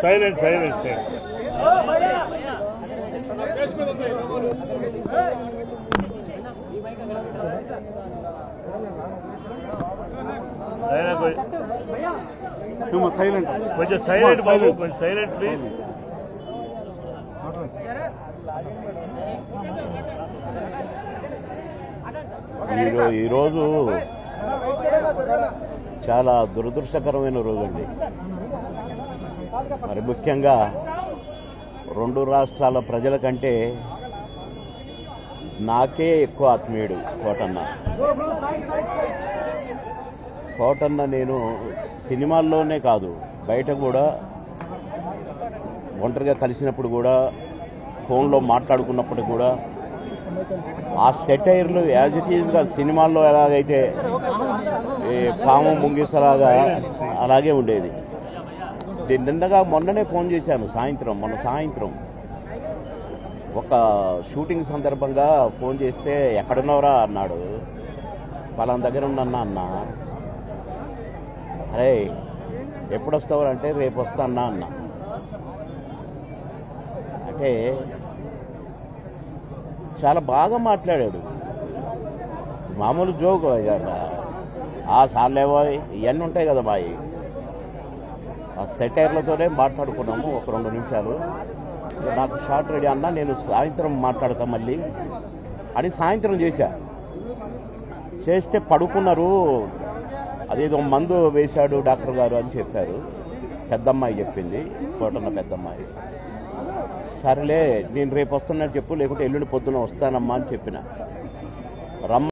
Silent silent silent కొంచెం silent బాబు, కొంచెం silent please. ఈరోజు చాలా దురదృష్టకరమైన రోజండి. మరి ముఖ్యంగా రెండు రాష్ట్రాల ప్రజల కంటే నాకే ఎక్కువ ఆత్మీయుడు కోటన్న. నేను సినిమాల్లోనే కాదు బయట కూడా ఒంటరిగా కలిసినప్పుడు కూడా ఫోన్లో మాట్లాడుకున్నప్పుడు కూడా ఆ సెటైర్లు యాజ్ ఇట్ ఈజ్గా సినిమాల్లో ఎలాగైతే పాము ముంగిసలాగా అలాగే ఉండేది. నిన్నగా మొన్ననే ఫోన్ చేశాను మొన్న సాయంత్రం ఒక షూటింగ్ సందర్భంగా ఫోన్ చేస్తే ఎక్కడున్నావురా అన్నాడు. పలానా దగ్గర ఉండన్నా అన్నా. అరే ఎప్పుడు వస్తావు అంటే రేపు వస్తానా అన్నా. అంటే చాలా బాగా మాట్లాడాడు. మామూలు జోక్ సార్లేవో ఇవన్నీ ఉంటాయి కదా బాయ్. ఆ సెటైర్లతోనే మాట్లాడుకున్నాము ఒక 2 నిమిషాలు. నాకు షార్ట్ రెడీ అన్నా, నేను సాయంత్రం మాట్లాడతా మళ్ళీ అని సాయంత్రం చేస్తే పడుకున్నారు. అదేదో మందు వేశాడు డాక్టర్ గారు అని చెప్పారు. పెద్దమ్మాయి చెప్పింది, కోటన్న పెద్దమ్మాయి. సరేలే నేను రేపు వస్తున్నా చెప్పు, లేకుంటే ఎల్లుండి పొద్దున వస్తానమ్మా అని చెప్పిన.